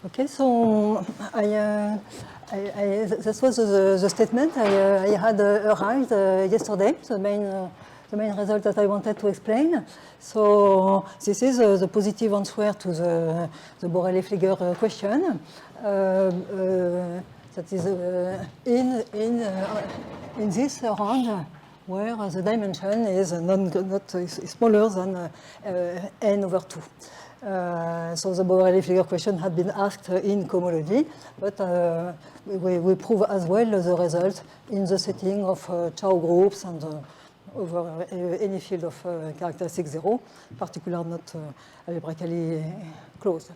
Okay, so this was the statement I had arrived yesterday, the main result that I wanted to explain. So this is the positive answer to the Borel-Fleger question. That is in this range where the dimension is not smaller than n over 2. So the Borel-Fleger question had been asked in cohomology, but we prove as well the result in the setting of Chow groups and over any field of characteristic 0, particularly not algebraically closed.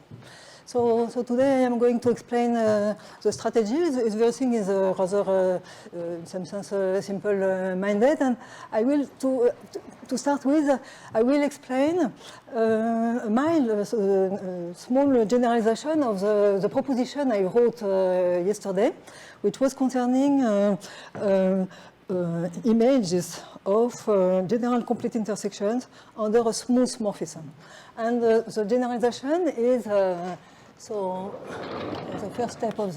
So today I am going to explain the strategy. Everything is rather, in some sense, simple-minded, and I will, to start with, I will explain a mild, small generalization of the proposition I wrote yesterday, which was concerning images of general complete intersections under a smooth morphism. And the generalization is, so the first step of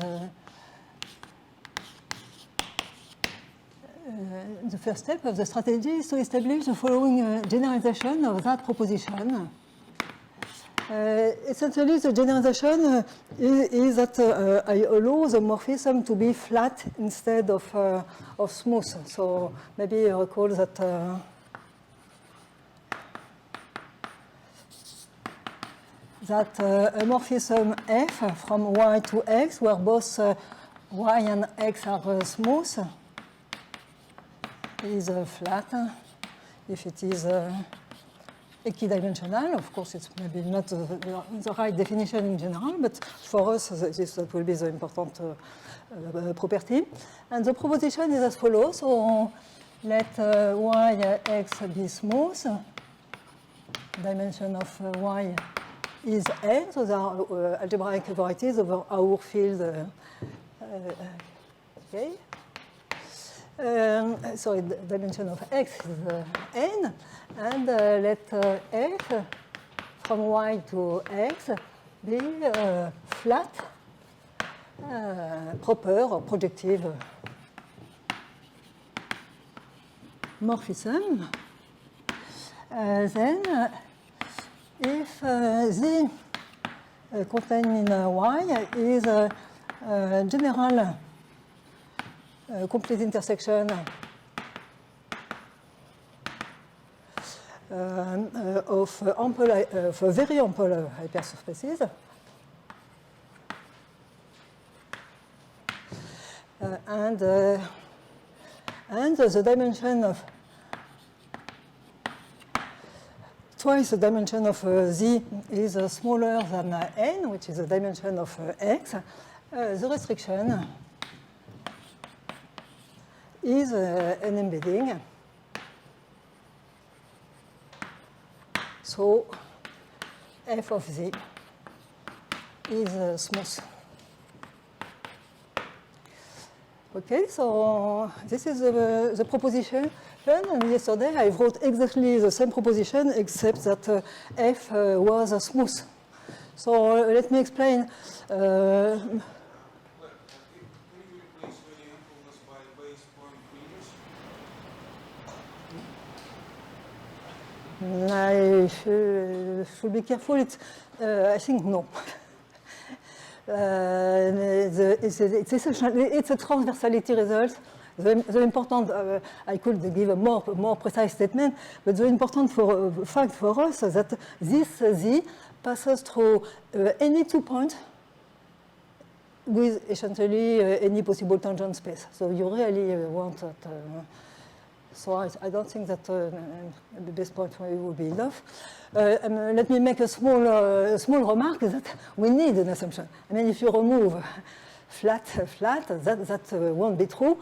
the strategy is to establish the following generalization of that proposition. Essentially, the generalization is that I allow the morphism to be flat instead of smooth. So maybe you recall that a morphism f from y to x, where both y and x are smooth, is flat if it is equidimensional. Of course, it's maybe not the right definition in general, but for us, that will be the important property. And the proposition is as follows. So let y x be smooth. Dimension of y is n. So there are algebraic varieties over our field. Okay. Sorry, the dimension of x is n, and let f from y to x be flat, proper or projective morphism. Then, if z contained in y is a general complete intersection of very ample hypersurfaces, and the dimension of twice the dimension of z is smaller than n, which is the dimension of x, the restriction is an embedding. So f of z is smooth. Okay, so this is the proposition. And yesterday I wrote exactly the same proposition, except that f was smooth. So let me explain. I should be careful. I think no. It's a transversality result. The important, I could give a more precise statement, but the important fact for us is that this z passes through any 2 points with essentially any possible tangent space. So you really want that. So I don't think that the base point would be enough. Let me make a small remark that we need an assumption. I mean, if you remove flat, that won't be true.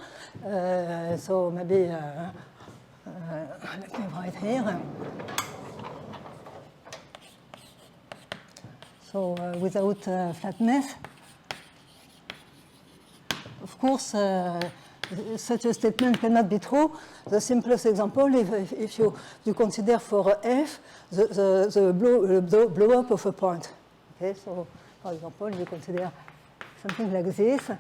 So maybe let me write here. So without flatness, of course, such a statement cannot be true. The simplest example, if you consider for f the blow up of a point. Okay, so For example, you consider something like this.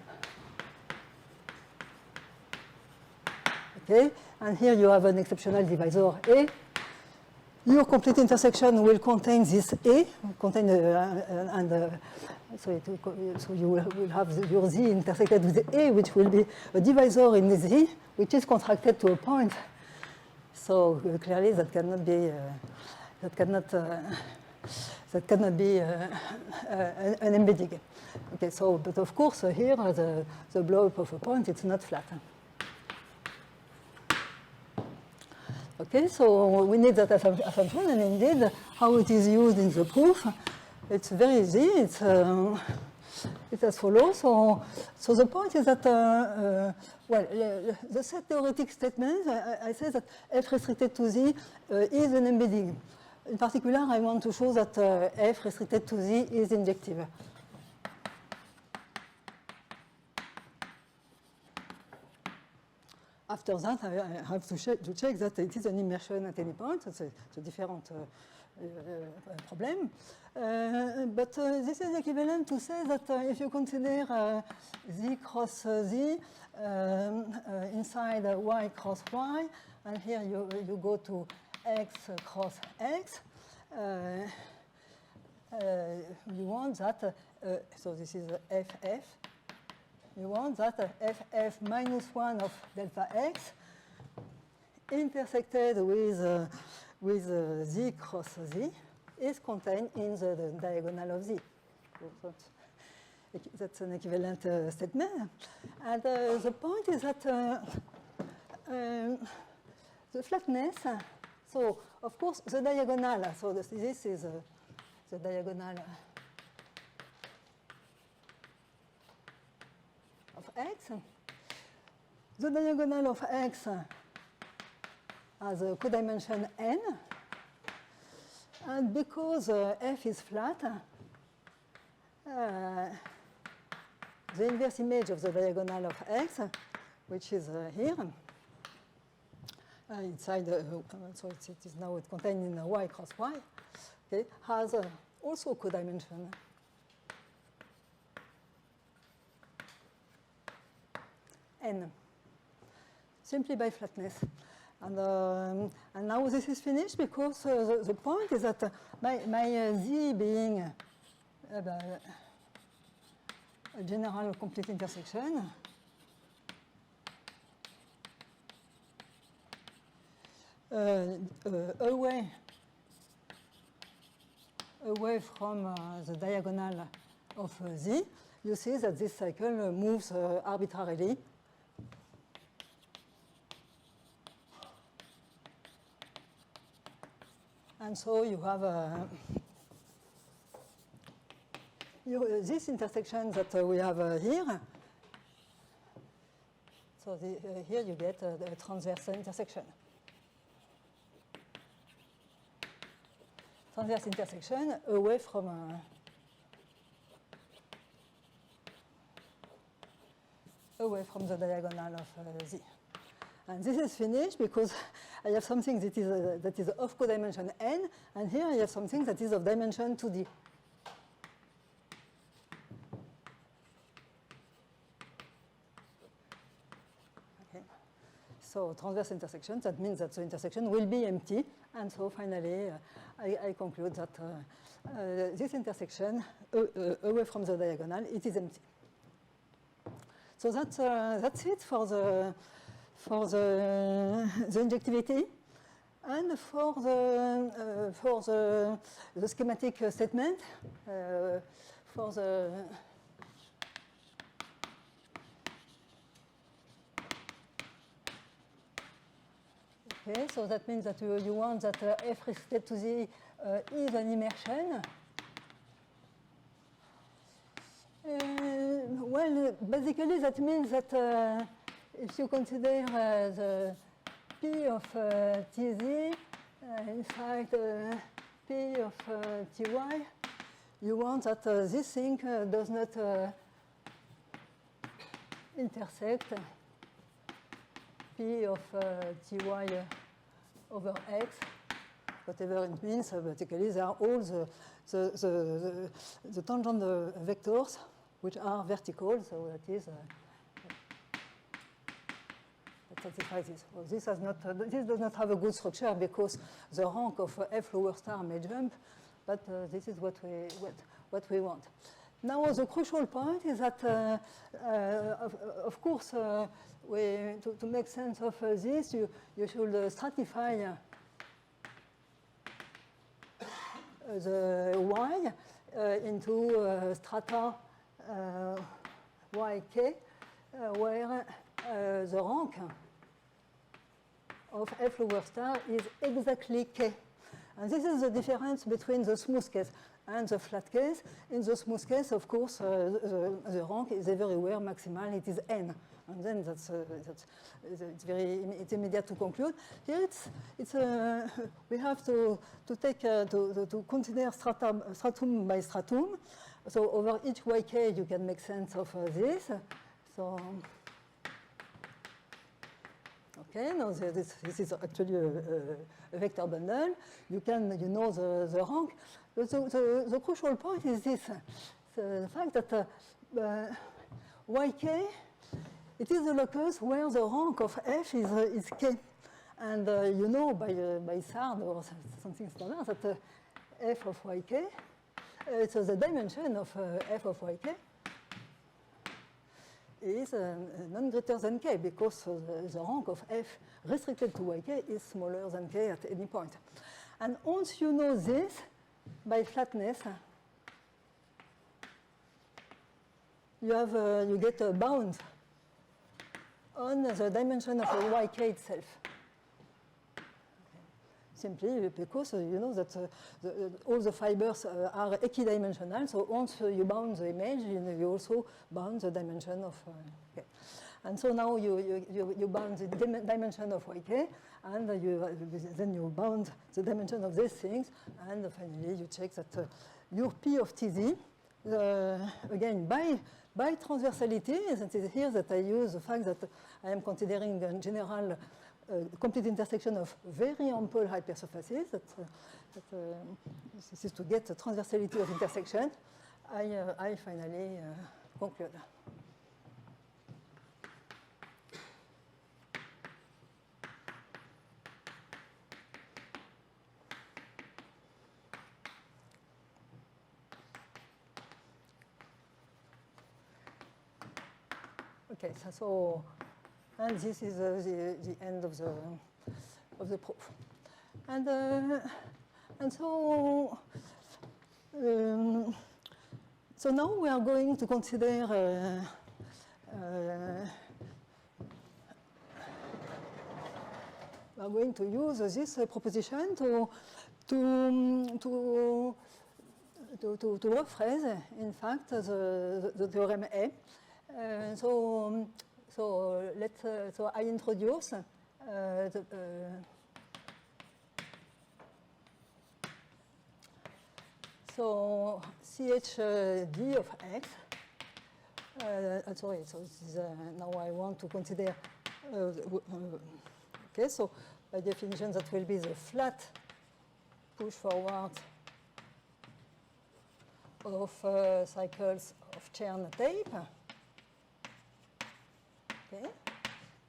Okay, and here you have an exceptional divisor A. Your complete intersection will contain this A, so you will have your Z intersected with A, which will be a divisor in Z, which is contracted to a point. So clearly that cannot be an embedding. Okay, so but of course here the blow-up of a point, it's not flat. Okay, so we need that assumption, and indeed, how it is used in the proof, it's very easy. It's as follows. So the point is that, the set theoretic statement, I say that f restricted to z is an embedding. In particular, I want to show that f restricted to z is injective. After that, I have to check that it is an immersion at any point. It's a different problem. But this is equivalent to say that if you consider z cross z inside y cross y, and here you go to x cross x, you want that, so this is ff. You want that ff minus 1 of delta x intersected with z cross z is contained in the diagonal of z. So that's an equivalent statement. And the point is that the flatness, so of course the diagonal, so this is the diagonal of x. The diagonal of x has a codimension n, and because f is flat, the inverse image of the diagonal of x, which is here, inside, so it is now contained in y cross y, okay, has also codimension n, simply by flatness. And now this is finished because the point is that my z being a general complete intersection, away from the diagonal of z, you see that this cycle moves arbitrarily. And so you have this intersection that we have here. So here you get a transverse intersection. Transverse intersection away from the diagonal of z. And this is finished because I have something that is of codimension n, and here I have something that is of dimension 2d. Okay. So transverse intersection, that means that the intersection will be empty, and so finally I conclude that this intersection away from the diagonal, it is empty. So that's it for the injectivity, and for the schematic statement, for the okay, so that means that you want that f restricted to z is an immersion. Well, basically that means that if you consider the P of Tz inside P of Ty, you want that this thing does not intersect P of Ty over X whatever it means, basically they are all the tangent vectors which are vertical, so that is that satisfies this. Well, this does not have a good structure because the rank of F lower star may jump, but this is what we want. Now the crucial point is that, of course, to make sense of this, you should stratify the y into strata yk, where the rank of F lower star is exactly k. And this is the difference between the smooth case and the flat case. In the smooth case, of course, the rank is everywhere maximal, it is n. And then it's immediate to conclude. Here we have to consider stratum by stratum. So over each yk, you can make sense of this. So, okay, now this is actually a vector bundle. You know the rank. But the crucial point is this: the fact that yk, it is the locus where the rank of F is k, and you know by SARD or something standard that F of yk, so the dimension of F of yk is none greater than k, because the rank of F restricted to yk is smaller than k at any point. And once you know this, by flatness, you get a bound on the dimension of yk itself. Simply because you know that all the fibers are equidimensional, so once you bound the image, you also bound the dimension of k. And so now you bound the dimension of yk, and then you bound the dimension of these things, and finally you check that your P of Tz, again by transversality, and it is here that I use the fact that I am considering in general complete intersection of very ample hypersurfaces. This is to get the transversality of intersection. I finally conclude. Okay, so and this is the end of the proof. And so now we are going to consider we are going to use this proposition to rephrase, in fact, the theorem A. So I introduce so CHD of X. Sorry, so this is, now I want to consider. Okay, so by definition, that will be the flat push forward of cycles of Chern tape. Okay.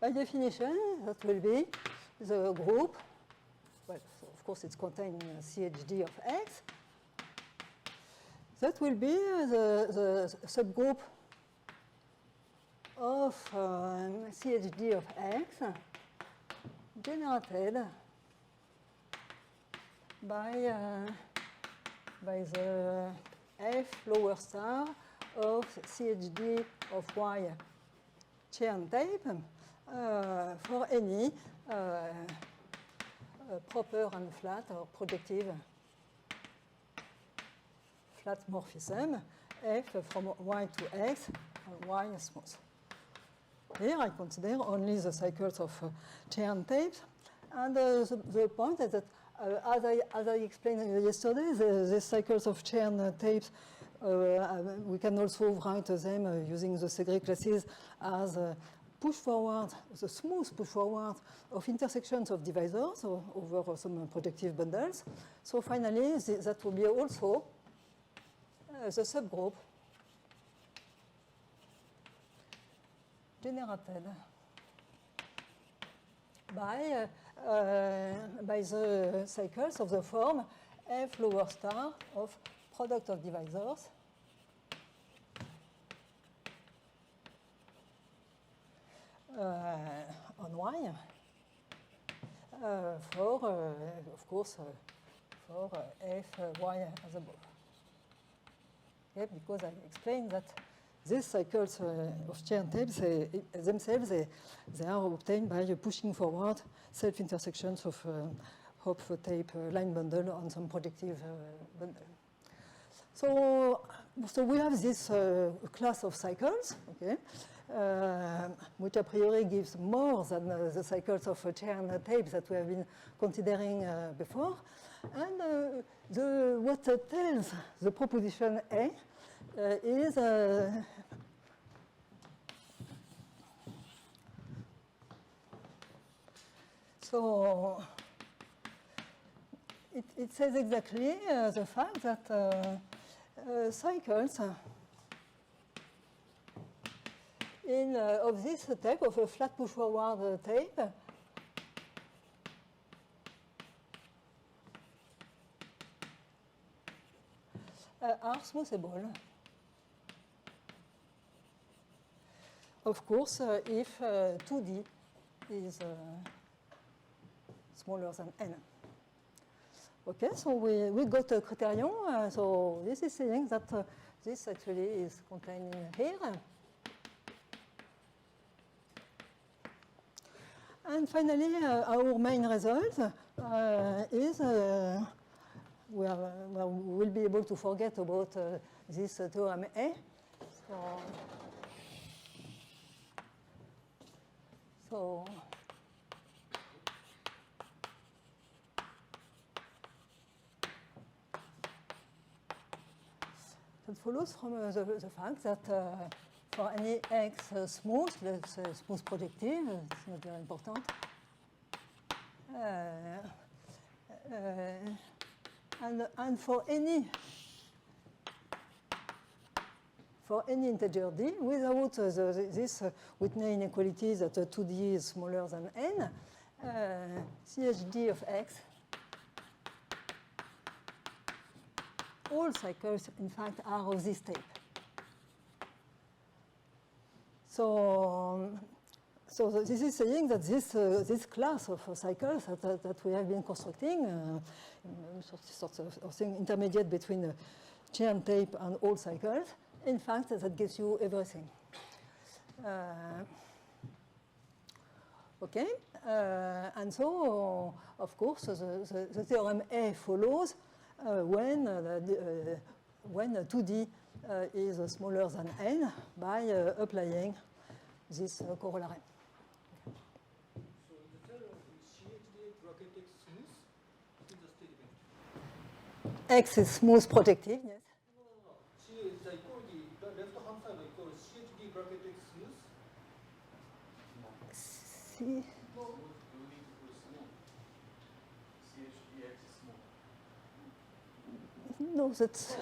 By definition, that will be the group. Well, so of course, it's contained in CHD of X. That will be the subgroup of CHD of X generated by the F lower star of CHD of Y Chern tape for any proper and flat or projective flat morphism F from Y to X and Y smooth. Here I consider only the cycles of Chern tapes, and the point is that as I explained yesterday, the cycles of Chern tapes, we can also write them using the Segre classes as push forward, the smooth push forward of intersections of divisors over some projective bundles. So finally, that will be also the subgroup generated by the cycles of the form F lower star of product of divisors on Y for, of course, for F Y as above. Okay, because I explained that these cycles of Chern tapes themselves, they are obtained by pushing forward self-intersections of Hopf tape line bundle on some projective bundle. So we have this class of cycles, okay, which a priori gives more than the cycles of Chern tapes that we have been considering before. And what tells the proposition A is so it says exactly the fact that cycles of this tape, of a flat push forward tape, are smoothable. Of course, if 2D is smaller than n. Okay, so we got a criterion. So this is saying that this actually is contained in here. And finally, our main result is we will be able to forget about this theorem A. So that follows from the fact that for any x smooth, let's say smooth projective, it's not very important, and for any integer d, without this Whitney inequality that 2d is smaller than n, CHD of x, all cycles, in fact, are of this type. So this is saying that this class of cycles that we have been constructing, sort of thing intermediate between Chern tape and all cycles, in fact, that gives you everything. Okay, and so, of course, the theorem A follows when 2D is smaller than n by applying this corollary. So the theorem of CHD bracket X smooth is the statement. X is smooth projective, yes. No. C is the equality, the left hand side equals CHD bracket X smooth. C. No, you need to put smooth. CHDX is smooth. No, that's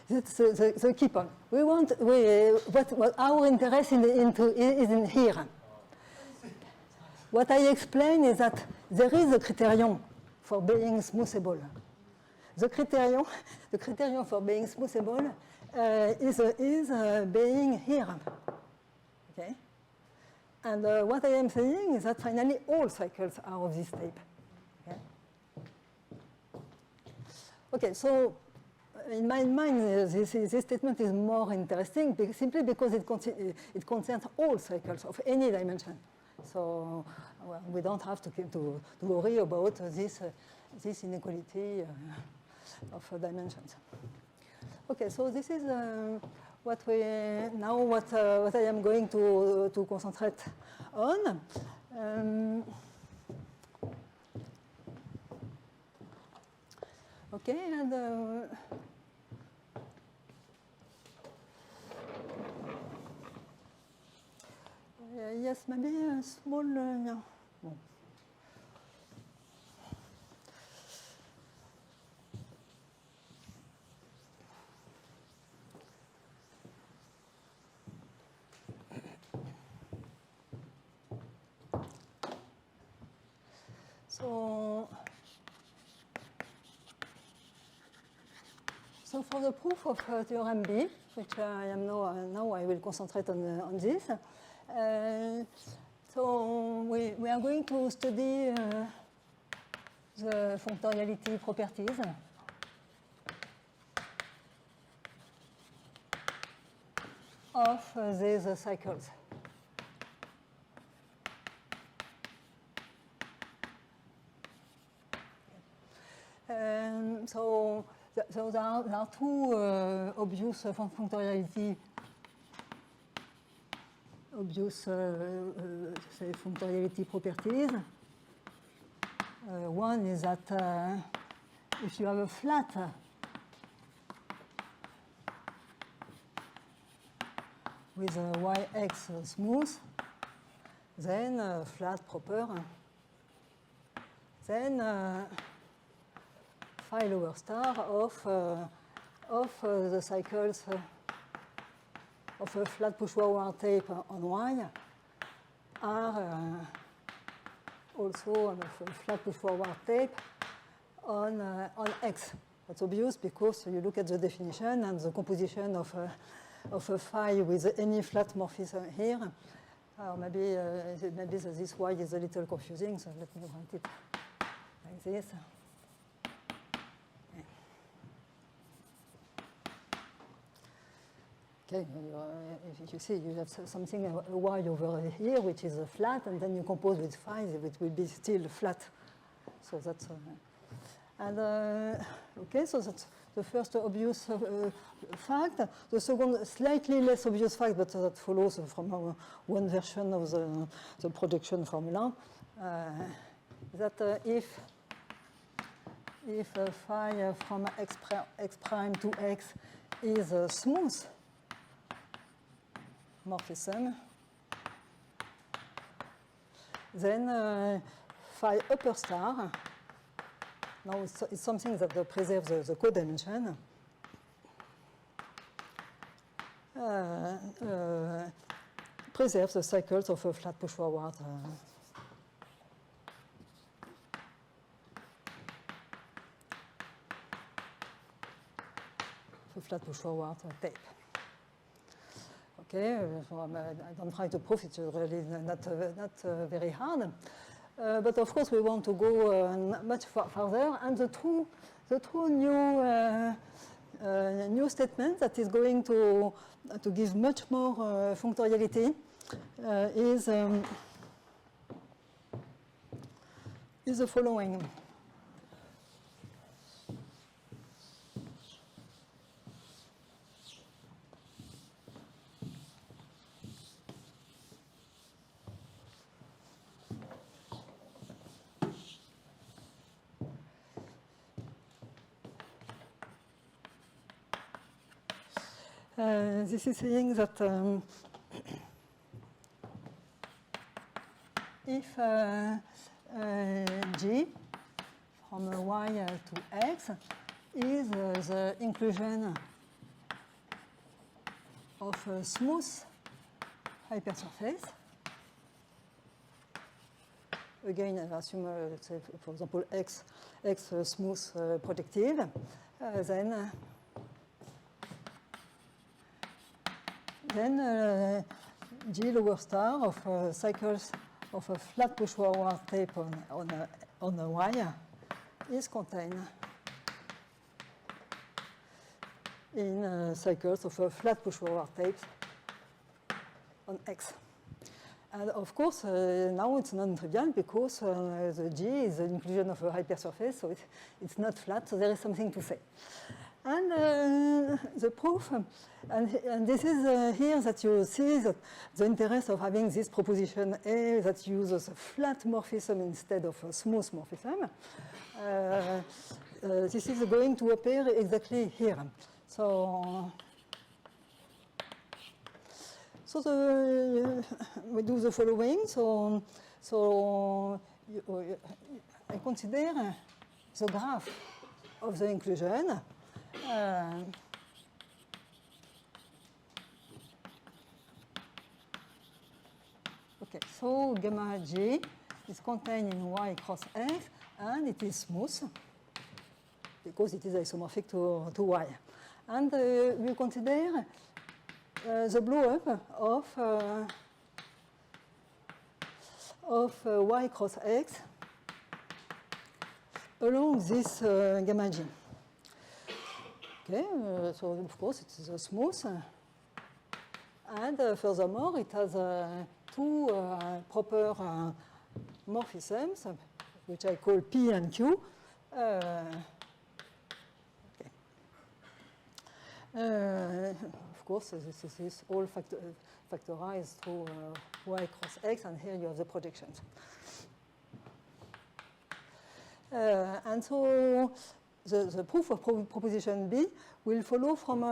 the key point. What our interest is in here. What I explain is that there is a criterion for being smoothable. The criterion for being smoothable is being here. Okay? And what I am saying is that finally all cycles are of this type. Okay? Okay, so in my mind, this statement is more interesting simply because it concerns all cycles of any dimension. So we don't have to worry about this inequality of dimensions. Okay, so this is what I am going to concentrate on. Okay, and Yes, maybe a small, yeah. Bon. So for the proof of theorem B, which I am now I will concentrate on this. So we are going to study the functoriality properties of these cycles. So there are two obvious functoriality properties. One is that if you have a flat with a yx smooth, then flat proper, then phi lower star of the cycles of a flat push-forward tape on Y are also on a flat push-forward tape on X. That's obvious because you look at the definition and the composition of a phi with any flat morphism here. Maybe this Y is a little confusing, so let me write it like this. Okay, if you see, you have something, a Y over here, which is flat, and then you compose with phi, it will be still flat. So that's, okay, so that's the first obvious fact. The second, slightly less obvious fact, but that follows from one version of the projection formula, that if phi from x prime to x is smooth morphism, then phi upper star, now it's something that preserves the codimension, preserves the cycles of a flat push forward tape. Okay, so I don't try to prove it's really not very hard. But of course, we want to go much further. And the true new statement that is going to give much more functoriality is the following. This is saying that if G from Y to X is the inclusion of a smooth hypersurface, again, I assume, let's say, for example, X smooth projective, then G lower star of cycles of a flat push-forward tape on a Y is contained in cycles of a flat push-forward tape on X. And of course, now it's non-trivial because the G is the inclusion of a hypersurface, so it's not flat, so there is something to say. And the proof, and this is here that you see that the interest of having this proposition A that uses a flat morphism instead of a smooth morphism. This is going to appear exactly here. So So we do the following. I consider the graph of the inclusion. Okay, so gamma G is contained in Y cross X, and it is smooth because it is isomorphic to Y. And we consider the blow-up of Y cross X along this gamma G. Okay, so of course it is smooth. And furthermore, it has two proper morphisms, which I call P and Q. Okay. Of course, this is all factorized through Y cross X, and here you have the projections. And so the proof of proposition B will follow from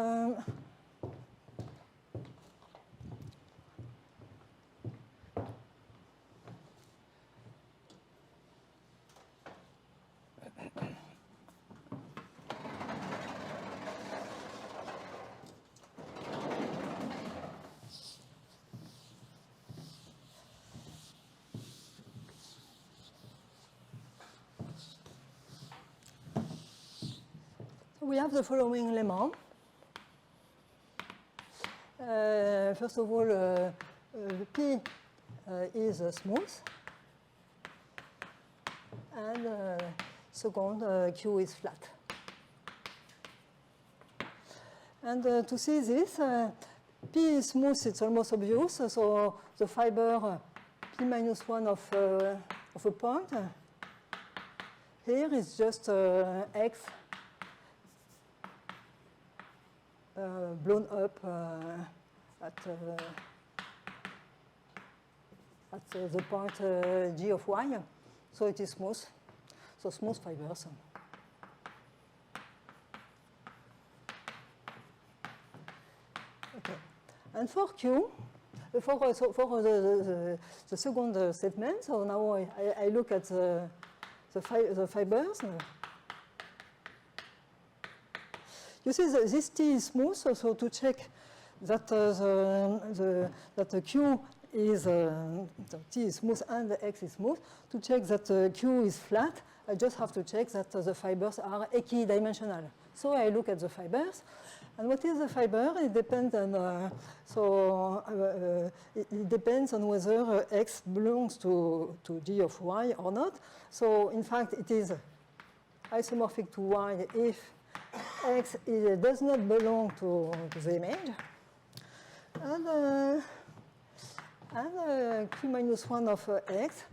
we have the following lemma. First of all, P is smooth, and second, Q is flat. And to see this, P is smooth, it's almost obvious. So the fiber P minus 1 of a point here is just X blown up at the point G of Y. So it is smooth. So smooth fibers. Okay. And for Q, for the second statement, so now I look at the fibers. You see this T is smooth, so to check that that the Q is the T is smooth and the X is smooth. To check that Q is flat, I just have to check that the fibers are equidimensional. So I look at the fibers, and what is the fiber? It depends on it depends on whether X belongs to G of Y or not. So in fact, it is isomorphic to Y if X does not belong to the image, and Q minus 1 of X,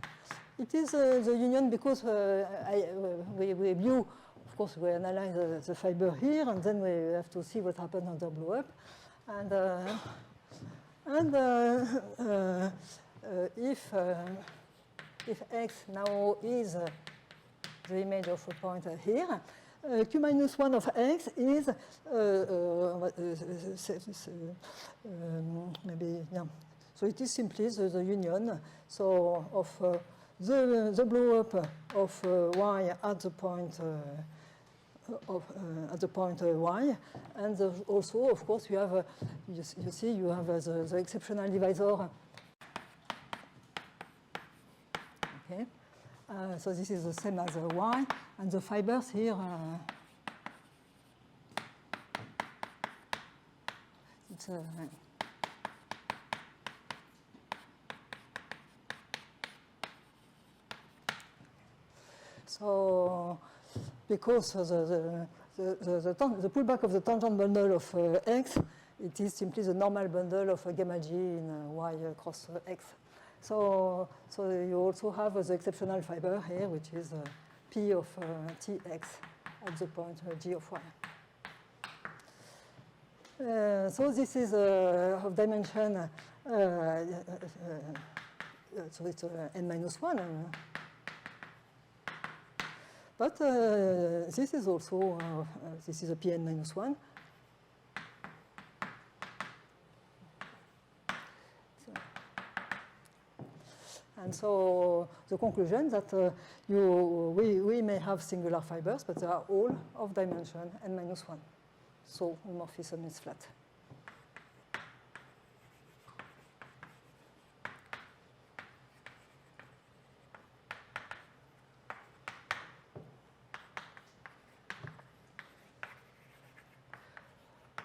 it is the union because we view, of course, we analyze the fiber here, and then we have to see what happens under blow up, and if X now is the image of a point here, Q minus 1 of X is maybe, yeah. So it is simply the union of the blow up of Y at the point Y, and also, of course, you have you see you have the exceptional divisor. Okay. So this is the same as Y, and the fibers here, it's so because the pullback of the tangent bundle of X, it is simply the normal bundle of gamma G in Y cross X. So you also have the exceptional fiber here, which is P of Tx at the point G of Y. So this is of dimension, so it's n minus 1. But this is also, this is a Pn minus 1. And so the conclusion that we may have singular fibers, but they are all of dimension n-1. So homomorphism is flat.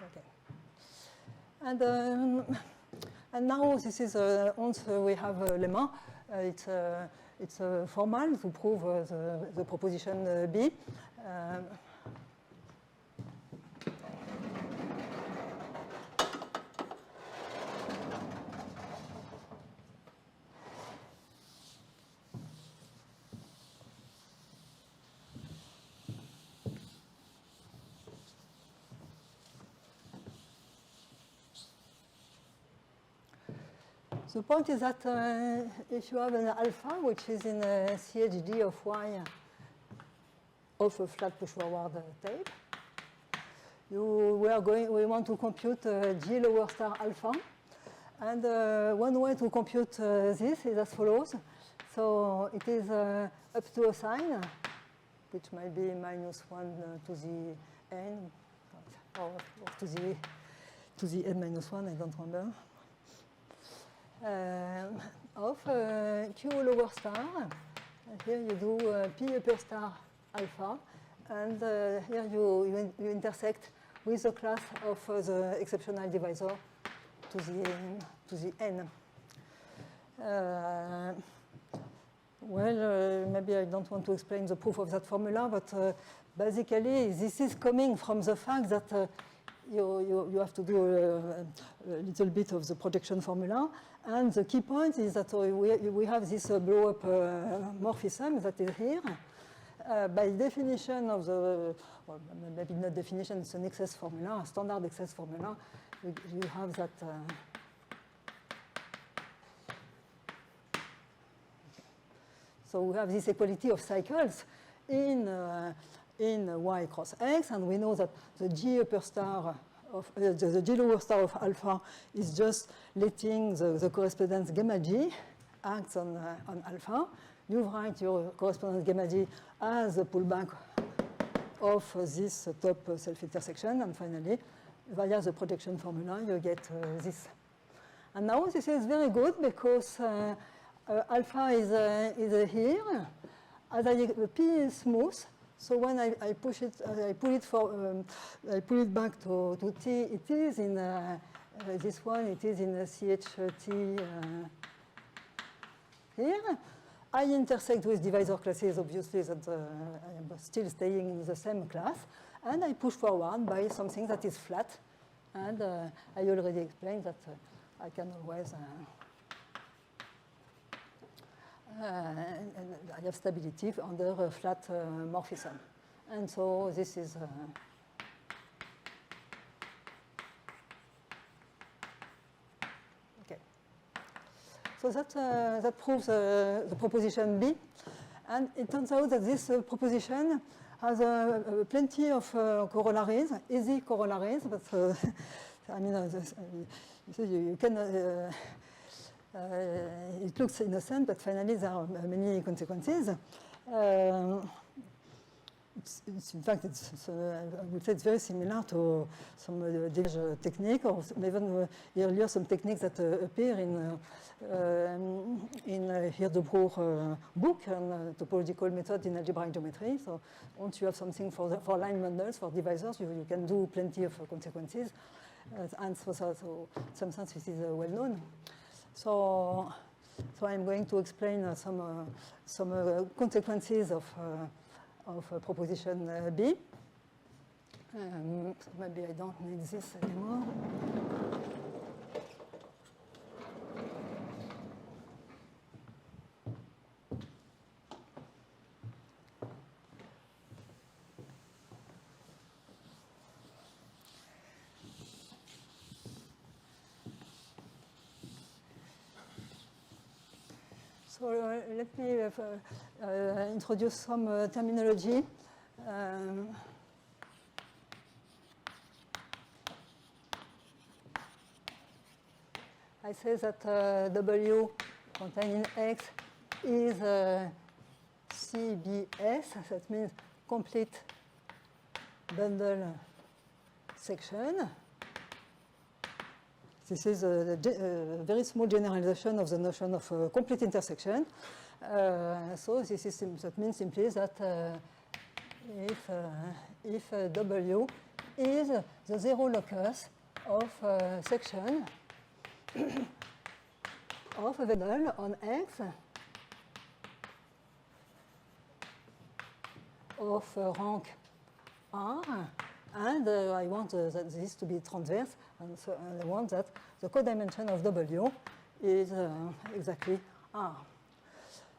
Okay. And now this is once we have a lemma, it's formal to prove the proposition B. The point is that if you have an alpha, which is in a CHD of y of a flat push-forward tape, we want to compute G lower star alpha. And one way to compute this is as follows. So it is up to a sign, which might be -1 to the n, or to the n-1, I don't remember. Of Q lower star. Here you do P upper star alpha, and here you intersect with the class of the exceptional divisor to the n. Maybe I don't want to explain the proof of that formula, but basically this is coming from the fact that you have to do a little bit of the projection formula. And the key point is that we have this blow-up morphism that is here. By definition of the, well, maybe not definition, it's an excess formula, a standard excess formula. You have that. So we have this equality of cycles in y cross x, and we know that the G upper star of the G lower star of alpha is just letting the correspondence gamma G act on alpha. You write your correspondence gamma G as a pullback of this top self-intersection, and finally, via the projection formula, you get this. And now this is very good because alpha is here. As P is smooth. So when I push it, I pull it back to T. It is in this one. It is in CHT here. I intersect with divisor classes, obviously that I am still staying in the same class, and I push forward by something that is flat. And I already explained that I can always. And I have stability under a flat morphism. And so this is okay. So that proves the proposition B. And it turns out that this proposition has plenty of corollaries, easy corollaries. But I mean, you can. It looks innocent, but finally there are many consequences. In fact, I would say it's very similar to some Delage technique, or even earlier some techniques that appear in Hirdebroer book on topological method in algebraic geometry. So once you have something for line bundles, for divisors, you can do plenty of consequences. And so in some sense, this is well known. So I'm going to explain some consequences of proposition B. So maybe I don't need this anymore. So let me introduce some terminology. I say that W containing X is CBS, that means complete bundle section. This is a very small generalization of the notion of complete intersection. So that means simply that if W is the zero locus of section of a bundle on X of rank R, and I want that this to be transverse, and so I want that the codimension of W is exactly R.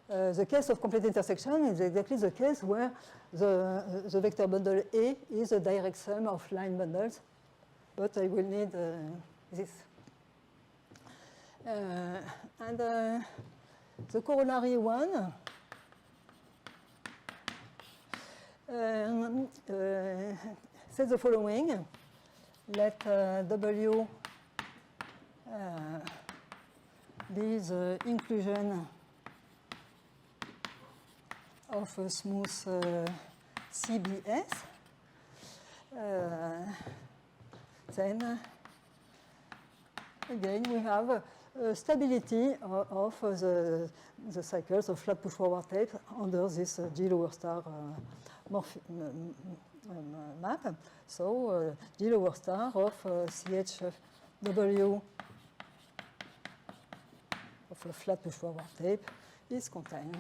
The case of complete intersection is exactly the case where the vector bundle A is a direct sum of line bundles, but I will need this. And the corollary one says the following. Let W be the inclusion of a smooth CBS. Then again we have stability of the cycles of flat push-forward tape under this G lower star map. So G lower star of CHW of a flat push-forward tape is contained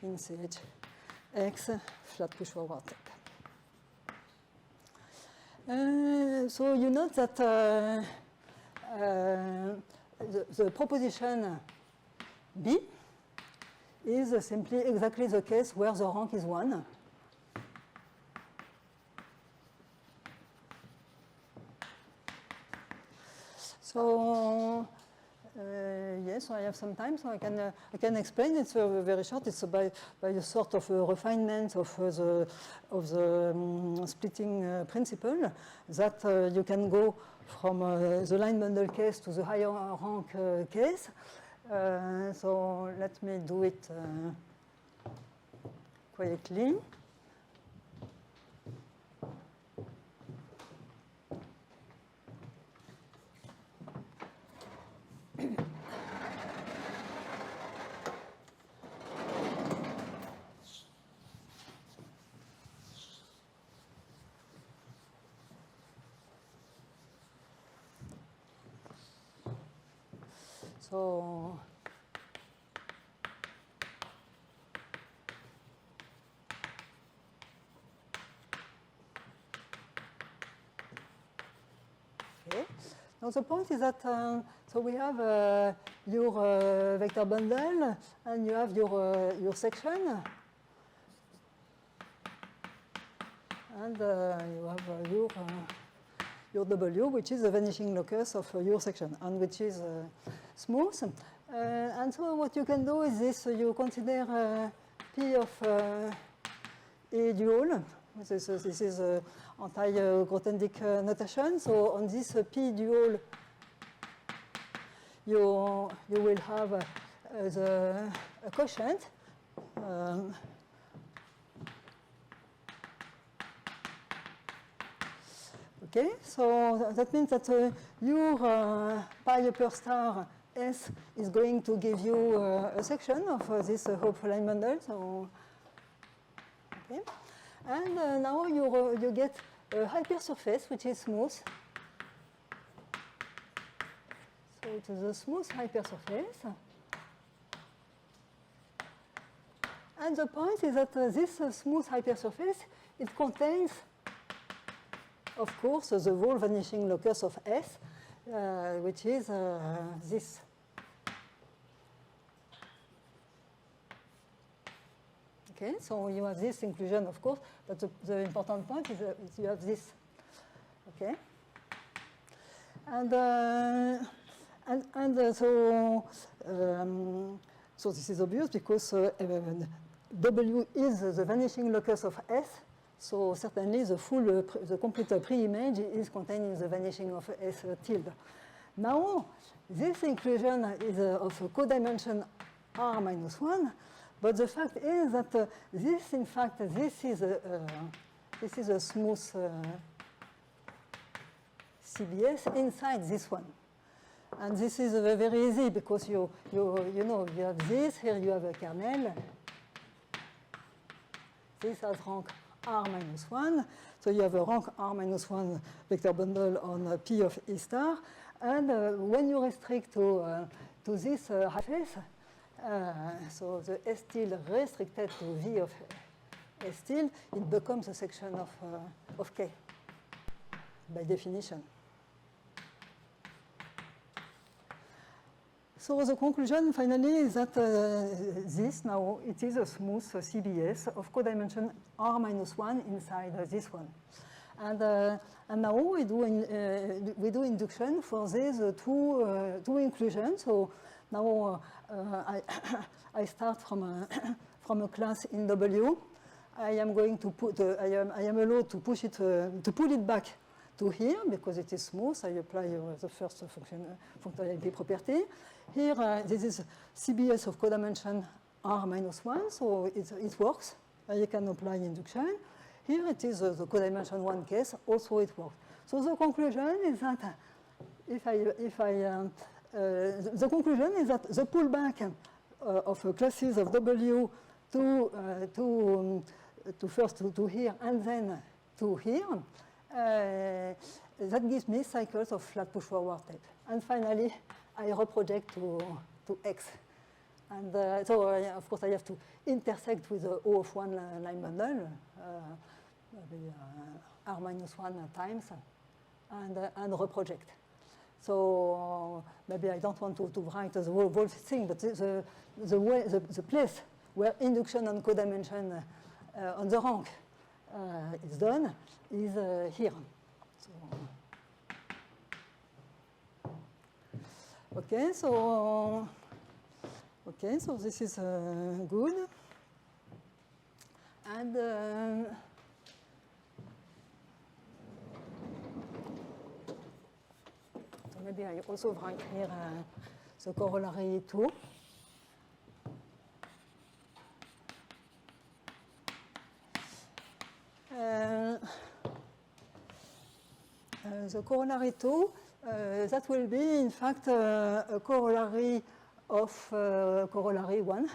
in CHX flat push-forward tape. So you note that the proposition B is simply exactly the case where the rank is 1. So yes, I have some time, so I can explain. It's very short. It's by a sort of a refinement of the splitting principle that you can go from the line bundle case to the higher rank case. So let me do it quietly. So okay. Now the point is that so we have your vector bundle and you have your section, and you have your W, which is the vanishing locus of your section, and which is smooth. And so what you can do is this: you consider P of A dual. This is anti-Grothendieck notation. So on this P dual, you will have a quotient. Okay, so that means that your pi upper star S is going to give you a section of this hopeful line bundle. So, okay, and now you get a hypersurface which is smooth. So it is a smooth hypersurface. And the point is that this smooth hypersurface, it contains, of course, the whole vanishing locus of S, which is this. Okay, so you have this inclusion, of course, but the important point is you have this. Okay, and so this is obvious because W is the vanishing locus of S. So certainly the complete pre-image is contained in the vanishing of S tilde. Now, this inclusion is of a codimension r minus 1. But the fact is that this, in fact, this is a smooth CBS inside this one. And this is very easy because you know, you have this, here you have a kernel. This has rank r minus 1. So you have a rank r minus 1 vector bundle on P of E star. And when you restrict to this half-S, so the S tilde restricted to V of S tilde, it becomes a section of K by definition. So the conclusion finally is that this now, it is a smooth CBS of codimension r minus 1 inside this one. And now we do induction for these two inclusions. So now I start from a class in W. I am going to put I am allowed to push it to pull it back to here because it is smooth. I apply the first functionality property. Here this is CBS of codimension r minus 1, so it works. I can apply induction. Here it is the codimension 1 case, also it works. So the conclusion is that the conclusion is that the pullback of classes of W to first to here and then to here, that gives me cycles of flat push forward tape. And finally, I reproject to X. And so, of course, I have to intersect with the O of 1 line bundle, maybe R minus 1 times, and reproject. So maybe I don't want to write the whole thing, but the place where induction on codimension on the rank is done is here. So, okay, so this is good. And so maybe I also write here the corollary too. The corollary 2, that will be, in fact, a corollary of corollary 1.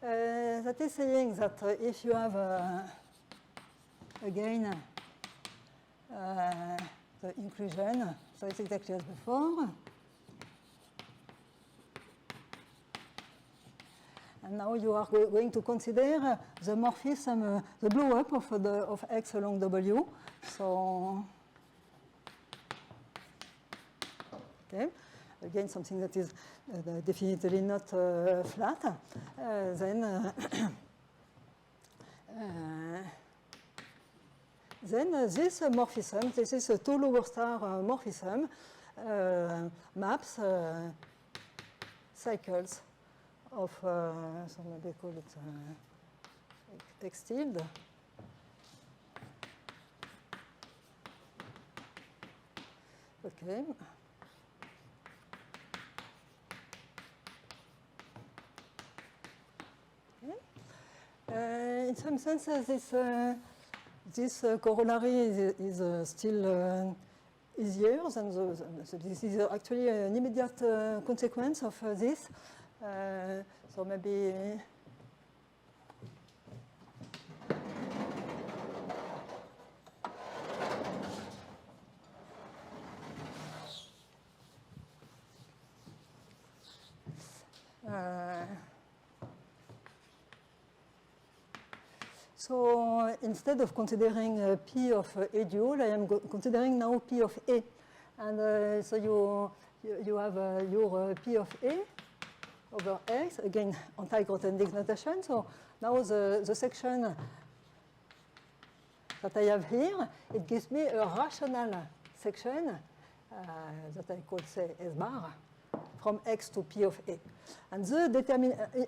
That is saying that if you have, again, the inclusion, so it's exactly as before. And now you are going to consider the morphism, the blow-up of X along W. So, okay, again, something that is definitely not flat. Then this morphism, this is a two lower star morphism, maps cycles of, so maybe call it X tilde. Okay. In some sense, this corollary is still easier than this is actually an immediate consequence of this. So maybe so instead of considering P of A dual, I am considering now P of A. And so you have your P of A over X, again, anti-Grothendieck notation. So now the section that I have here, it gives me a rational section that I could say S bar from X to P of A. And the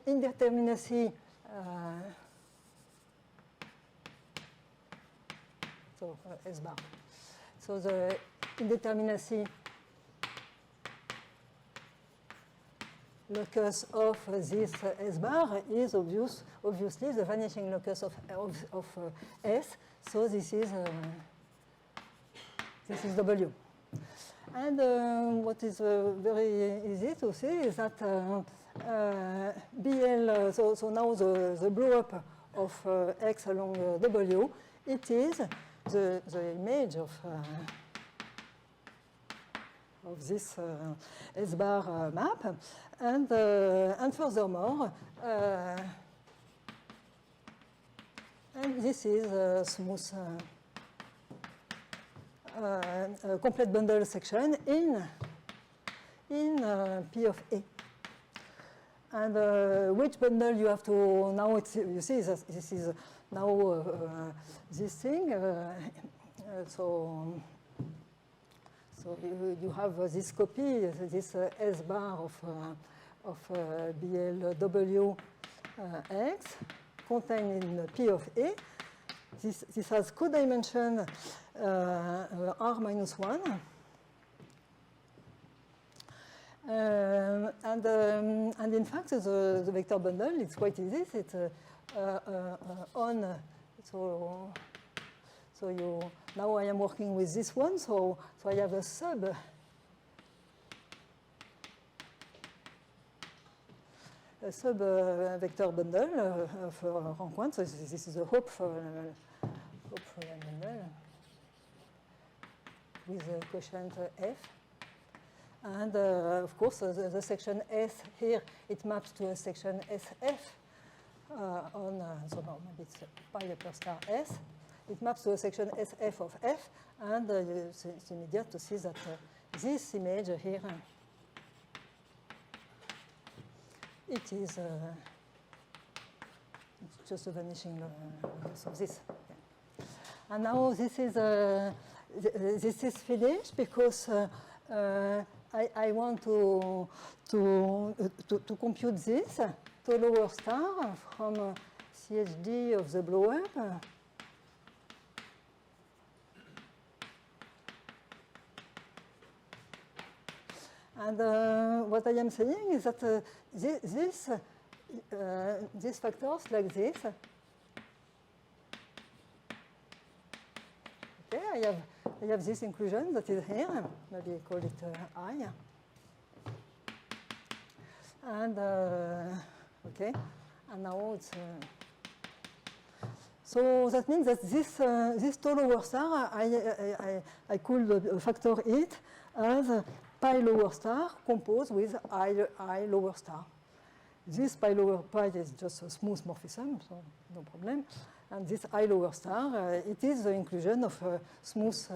indeterminacy, so S bar. So the indeterminacy locus of this S bar is obviously the vanishing locus of S. So this is W. And what is very easy to see is that BL, so now the blow up of X along W, it is the image of this S bar map, and furthermore, and this is a smooth complete bundle section in P of A. And which bundle you have to now? You see that this is now this thing. So you have this copy, this S bar of BLW X contained in P of A. This has codimension R minus 1. And in fact, the vector bundle, it's quite easy. It's on. So now I am working with this one. So I have a sub. A sub vector bundle of rank 1. So this is a hopeful bundle with a quotient F. And of course, the section S here, it maps to a section SF so no, maybe it's pi upper star S. It maps to a section SF of F, and it's immediate to see that this image here, it is it's just a vanishing loss of this. Okay. And now this is finished because I want to compute this to lower star from CHD of the blow up. And what I am saying is that these factors like this, okay, I have this inclusion that is here, maybe I call it I. And, okay, and now it's, so that means that this tau lower star, I could factor it as pi lower star composed with I lower star. This pi lower pi is just a smooth morphism, so no problem. And this I lower star, it is the inclusion of a smooth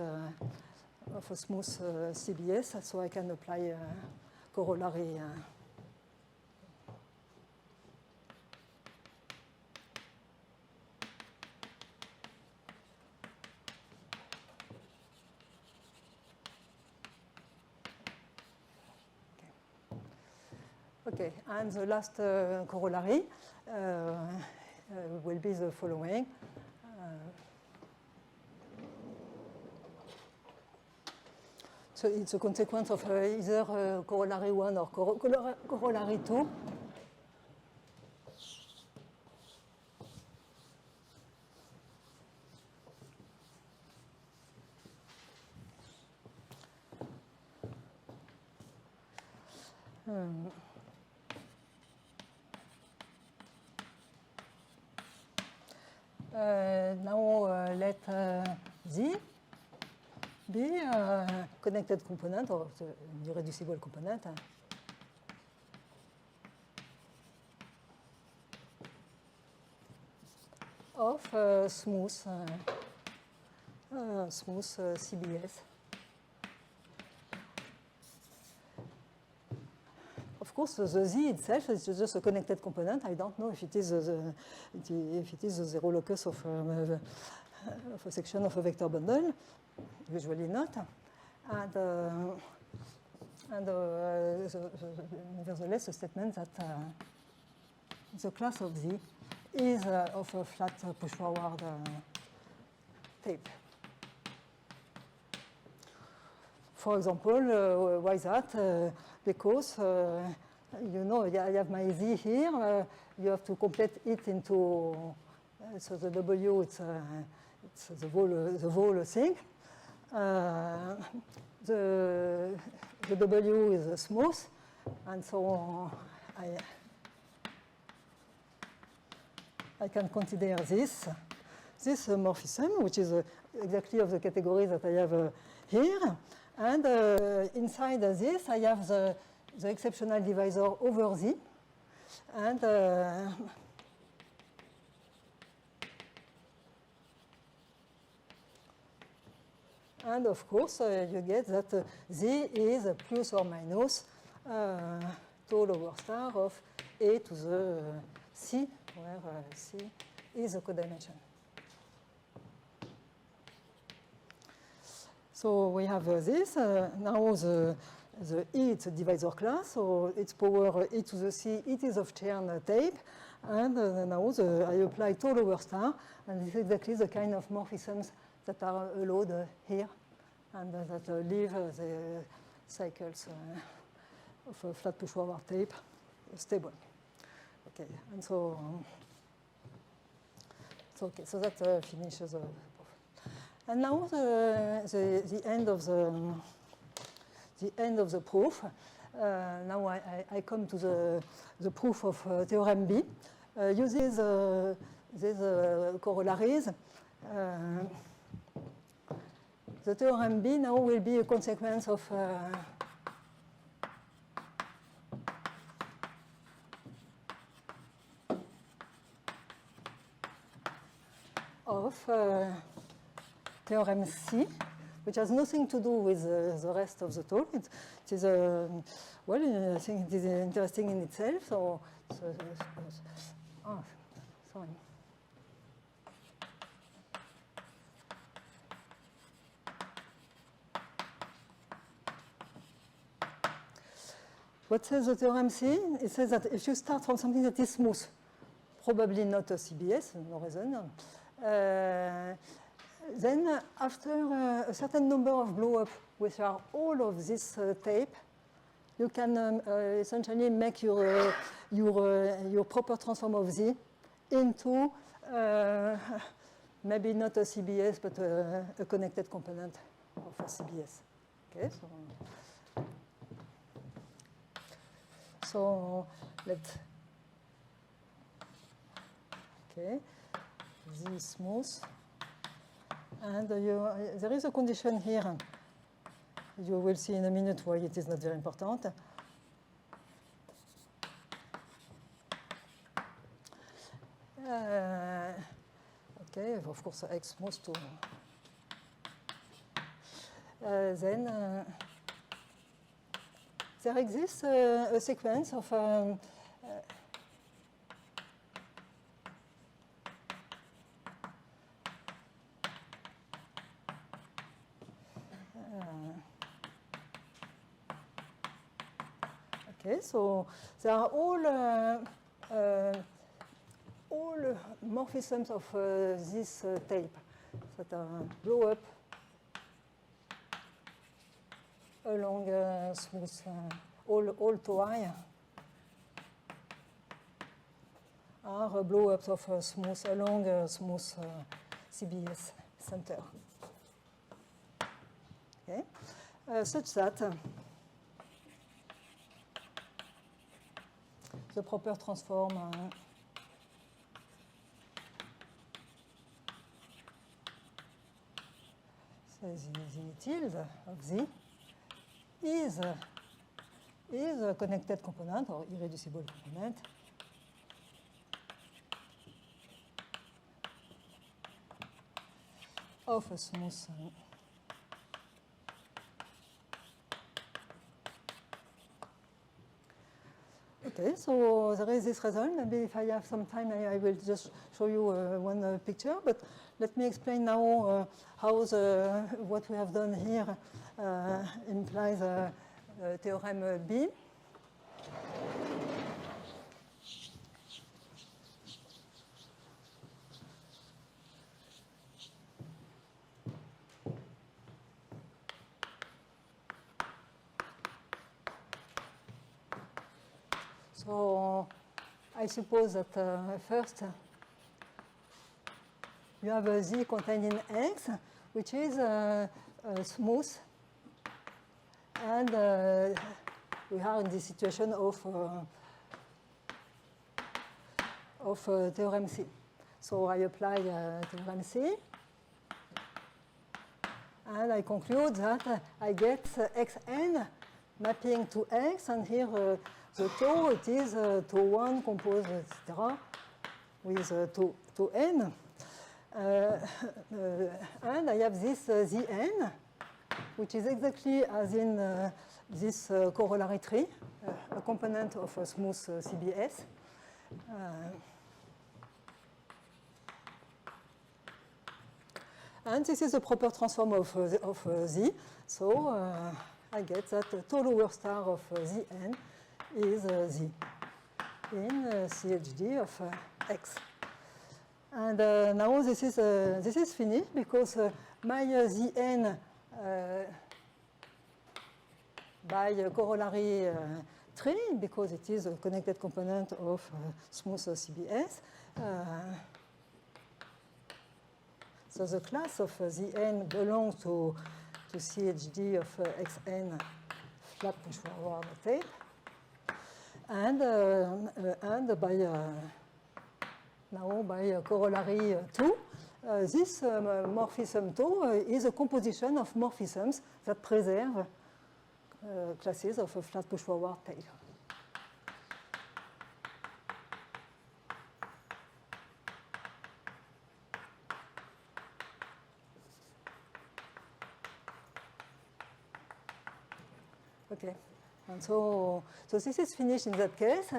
CBS, so I can apply corollary. Okay, and the last corollary will be the following. So it's a consequence of either corollary 1 or corollary 2. Now let Z be a connected component or the irreducible component. Of smooth CBS. Of course, the Z itself is just a connected component. I don't know if it is the zero locus of a section of a vector bundle. Usually not. And nevertheless, a statement that the class of Z is of a flat push-forward tape. For example, why that? Because you know, I have my Z here. You have to complete it into, so the W, it's the whole thing. The W is smooth, and so I can consider this morphism, which is exactly of the category that I have here. And inside this, I have the exceptional divisor over Z. And of course, you get that Z is plus or minus tau lower star of A to the C, where C is a codimension. So we have this. Now the E, it's a divisor class, so its power E to the C, it is of Chern tape. And now I apply tau lower star, and this is exactly the kind of morphisms that are allowed here, and that leave the cycles of a flat push-forward tape stable. Okay, and so that finishes the proof. And now the end of the proof. Now I come to the proof of theorem B. Uses these corollaries. The theorem B now will be a consequence of theorem C, which has nothing to do with the rest of the talk. It is, well, I think it is interesting in itself. So oh, sorry. What says the theorem C? It says that if you start from something that is smooth, probably not a CBS, no reason, then after a certain number of blow-up, which are all of this tape, you can essentially make your proper transform of Z into maybe not a CBS, but a connected component of a CBS. Okay, so let's, okay, Z is smooth. And there is a condition here. You will see in a minute why it is not very important. Okay, of course, X moves to. Then there exists a sequence of okay, so there are all morphisms of this tape that are blow up along smooth, all tau I are blow-ups of smooth along smooth CBS center. Okay, such that the proper transform says the tilde of Z is a connected component or irreducible component of a smooth okay, so there is this result. Maybe if I have some time, I will just show you one picture. But let me explain now how what we have done here implies theorem B. So I suppose that first you have a Z containing X, which is smooth, and we are in the situation of theorem C. So I apply theorem C, and I conclude that I get Xn mapping to X, and here the tau, it is tau 1 composed, etc., with tau n. And I have this Zn, which is exactly as in this corollary tree, a component of a smooth CBS. And this is a proper transform of Z. So I get that the tau lower star of Zn is Z in CHD of X. And now this is finished because my Zn by corollary tree, because it is a connected component of smooth CBS. So the class of Zn belongs to CHD of Xn flat push forward tape. And by now by corollary 2, this morphism tau is a composition of morphisms that preserve classes of a flat push forward tail. Okay, and so this is finished in that case.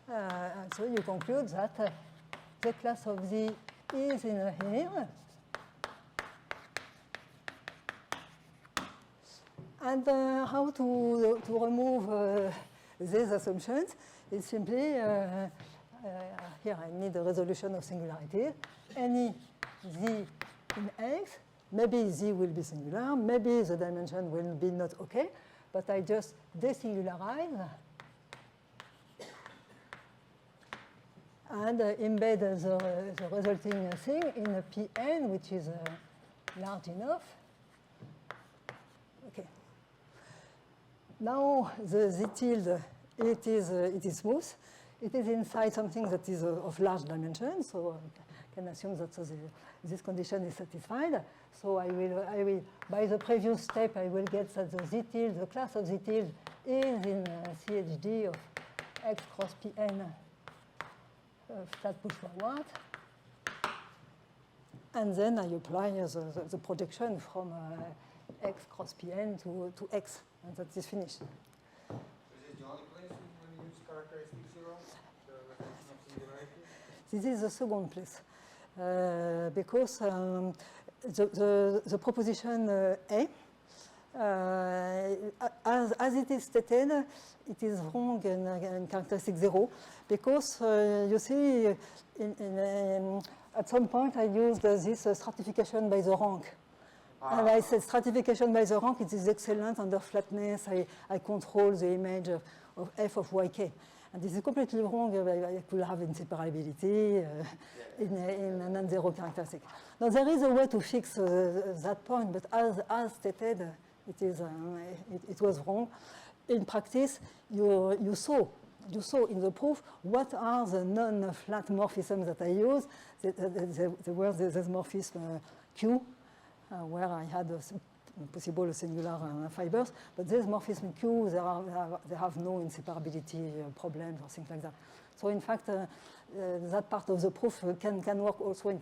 And so you conclude that the class of Z is in here. And how to remove these assumptions is simply, here I need a resolution of singularity. Any Z in X, maybe Z will be singular, maybe the dimension will be not okay, but I just desingularize and embed the resulting thing in a Pn, which is large enough. Okay. Now the Z tilde, it is smooth. It is inside something that is of large dimension, so I can assume that this condition is satisfied. So I will, by the previous step, I will get that the Z tilde, the class of Z tilde, is in CHD of X cross Pn flat push forward. And then I apply the projection from X cross Pn to X, and that is finished. Is it the only place when you use characteristic zero, the reflection of singularity? This is the second place, because the proposition A, as it is stated, it is wrong in characteristic zero, because you see, at some point I used this stratification by the rank. And I said stratification by the rank, it is excellent under flatness. I control the image of f of yk. And this is completely wrong. I could have inseparability in a non-zero characteristic. Now, there is a way to fix that point, but as stated, it was wrong. In practice, you saw in the proof what are the non-flat morphisms that I use. There were this morphism Q, where I had possible singular fibers, but these morphism Q, they have no inseparability problems or things like that. So in fact, that part of the proof can work also in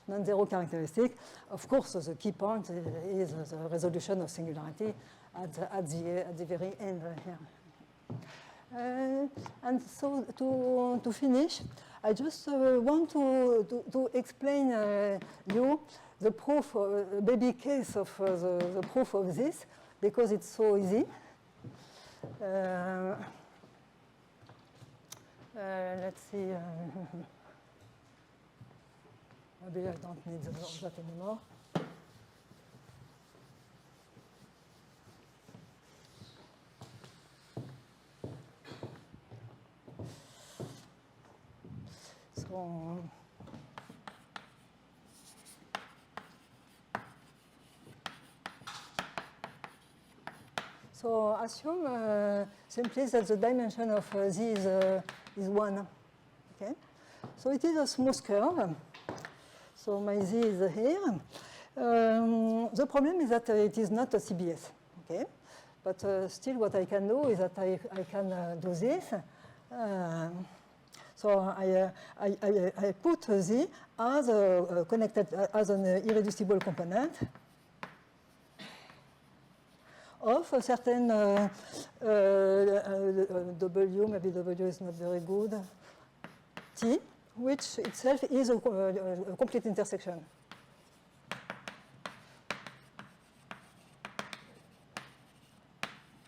non-zero characteristic. Of course, the key point is the resolution of singularity at the very end here. And so to finish, I just want to explain you the proof, baby case of the proof of this, because it's so easy. Let's see. Maybe I don't need that anymore. So assume simply that the dimension of Z is 1. Okay? So it is a smooth curve. So my Z is here. The problem is that it is not a CBS. Okay? But still what I can do is that I can do this. So I put Z as connected as an irreducible component of a certain W, maybe W is not very good, T, which itself is a complete intersection.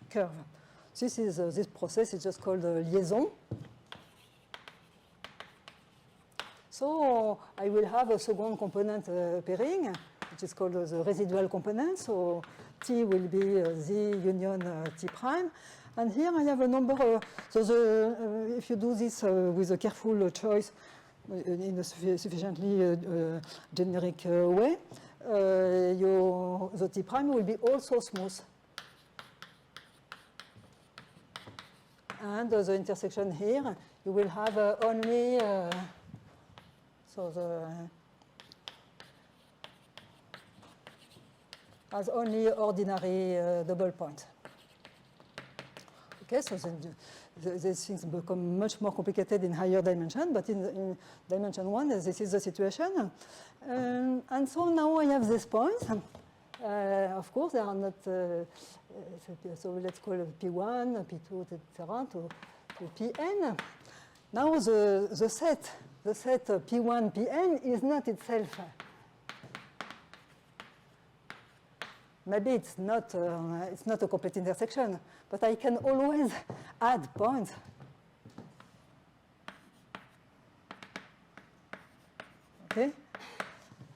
Curve. This process is just called liaison. So I will have a second component pairing, which is called the residual component. So T will be Z union T prime. And here I have a number. If you do this with a careful choice in a sufficiently generic way, the T prime will be also smooth. And the intersection here, you will have only, as only ordinary double point. Okay, so these things become much more complicated in higher dimension, but in dimension 1, this is the situation. And so now I have these points. Of course, they are not, so let's call it P1, P2, etc., to Pn. Now the set P1, Pn is not itself. Maybe it's not a complete intersection, but I can always add points. Okay?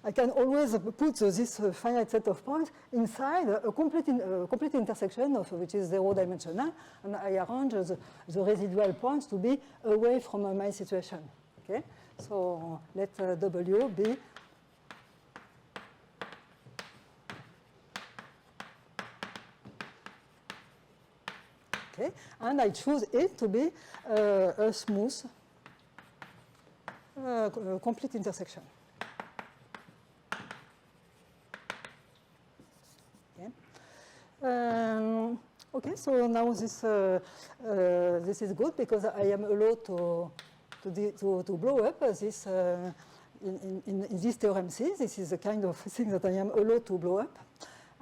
I can always put this finite set of points inside a complete intersection of which is zero-dimensional, and I arrange the residual points to be away from my situation. Okay, so let W be okay, and I choose it to be a smooth, complete intersection. Okay, so now this is good because I am allowed to blow up this in this theorem C. This is the kind of thing that I am allowed to blow up,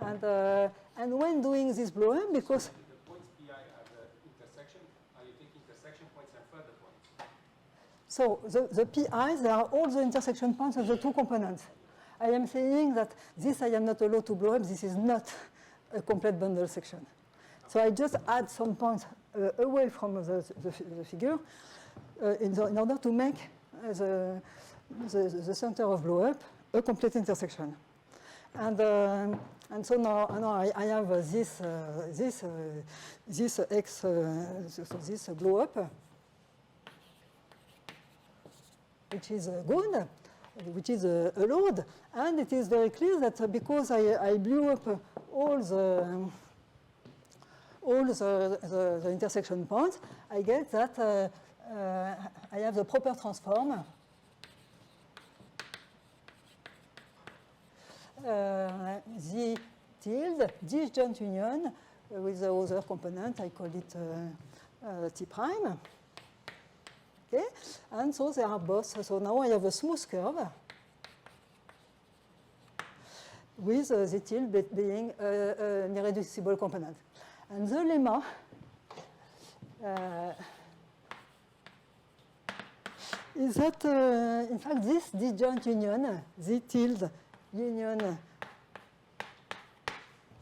and when doing this blow up, because the points Pi are the intersection, are you taking intersection points and further points? so the PIs, they are all the intersection points of the two components. I am saying that this I am not allowed to blow up. This is not a complete bundle section. So I just add some points away from the figure in order to make the center of blow up a complete intersection. And so now I have this blow up, which is good, which is allowed, and it is very clear that because I blew up all the intersection points, I get that I have the proper transform Z tilde disjoint union with the other component. I call it T prime. Okay, and so they are both. So now I have a smooth curve with the tilde being an irreducible component. And the lemma is that, in fact, this disjoint union, Z tilde union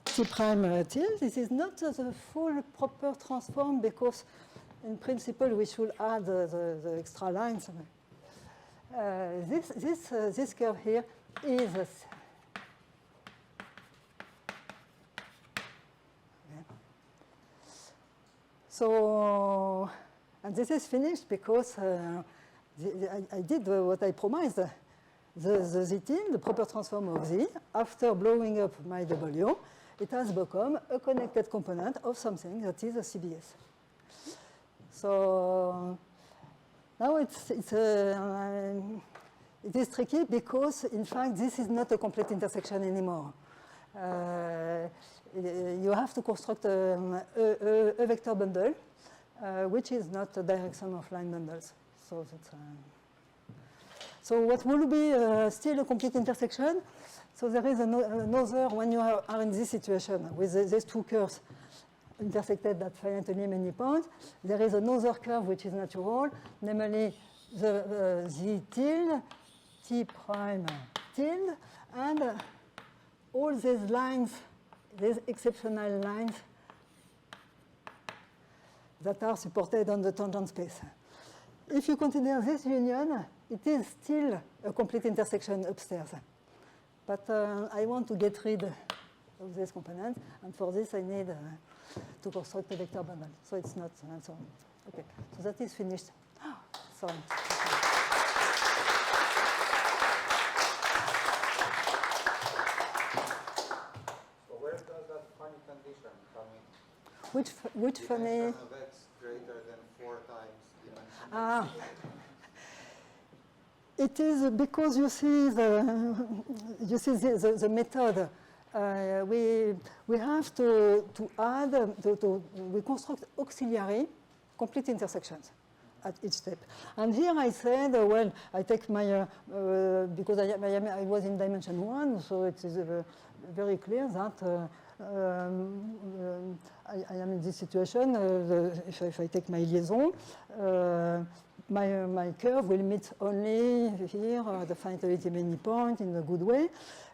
T prime tilde, this is not the full proper transform because, in principle, we should add the extra lines. This curve here is so, and this is finished because I did what I promised. The Z tilde, the proper transform of Z, after blowing up my W, it has become a connected component of something that is a CBS. So now it is tricky because, in fact, this is not a complete intersection anymore. You have to construct a vector bundle, which is not a direct sum of line bundles. So that's, so what will be still a complete intersection? So there is another, when you are in this situation with these two curves intersected at finitely many points, there is another curve which is natural, namely the Z tilde, T prime tilde, and all these lines, these exceptional lines that are supported on the tangent space. If you consider this union, it is still a complete intersection upstairs. But I want to get rid of this component, and for this I need to construct a vector bundle. So it's not, so, okay. So that is finished. Sorry. So where does that funny condition come in? Which funny? Dimension of x greater than 4 times dimension of Ah. x. It is because you see the method. We have to add, we construct auxiliary complete intersections at each step. And here I said, well, I take my, because I was in dimension 1, so it is very clear that I am in this situation. If I take my liaison, my curve will meet only here the finitely many point in a good way.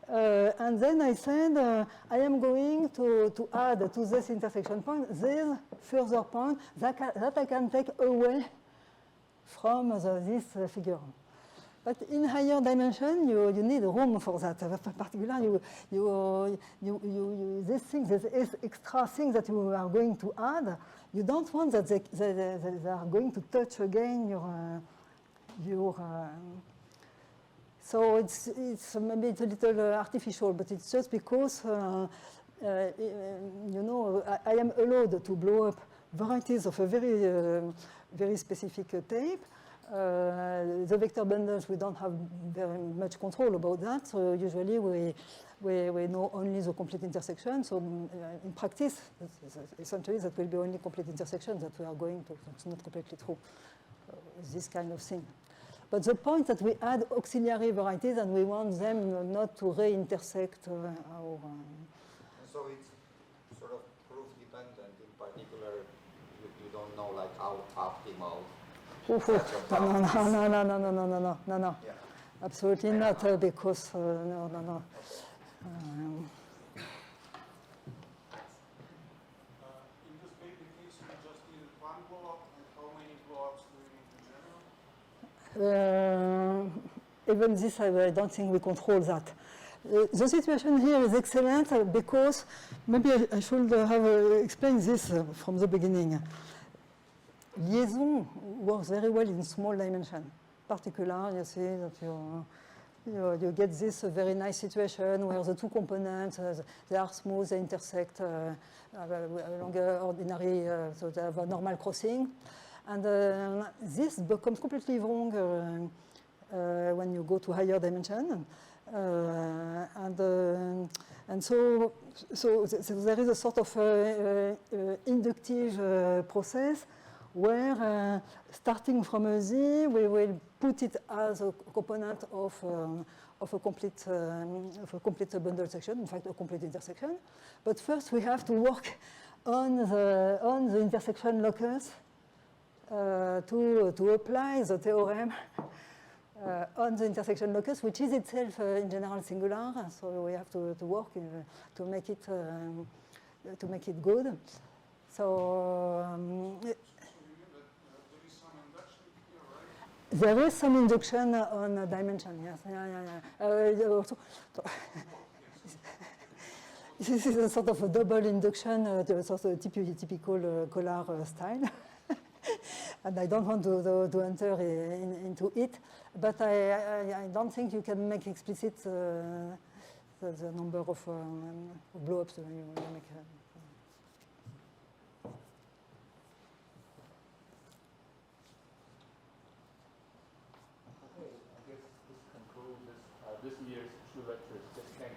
And then I said, I am going to add to this intersection point this further point that I can take away from this figure. But in higher dimension, you need room for that. Particularly, these things, these extra things that you are going to add, you don't want that they are going to touch again your so it's maybe it's a little artificial, but it's just because you know I am allowed to blow up varieties of a very specific tape. The vector bundles, we don't have very much control about that. So usually we know only the complete intersection. So in practice, essentially that will be only complete intersection that we are going to. It's not completely true, this kind of thing. But the point that we add auxiliary varieties and we want them not to re-intersect our... So it's sort of proof dependent. In particular, you don't know like how optimal. No. Yeah. Absolutely not, because no. In this baby case, you just needed one blow-up, and how many blow-ups do you need in general? Even this, I don't think we control that. The situation here is excellent because maybe I should have explained this from the beginning. Liaison works very well in small dimension. Particular, you see that you get this very nice situation where the two components, they are smooth, they intersect along ordinary, so they have a normal crossing. And this becomes completely wrong when you go to higher dimension. And so there is a sort of inductive process where starting from a Z, we will put it as a component of a complete bundle section, in fact, a complete intersection. But first, we have to work on the intersection locus to apply the theorem on the intersection locus, which is itself in general singular. So we have to work to make it good. So. There is some induction on a dimension, yes. Also, this is a sort of a double induction, sort of typical Collar style. and I don't want to enter into it, but I don't think you can make explicit the number of blow-ups you make. Okay, I guess this concludes this year's 2 lectures. Just thank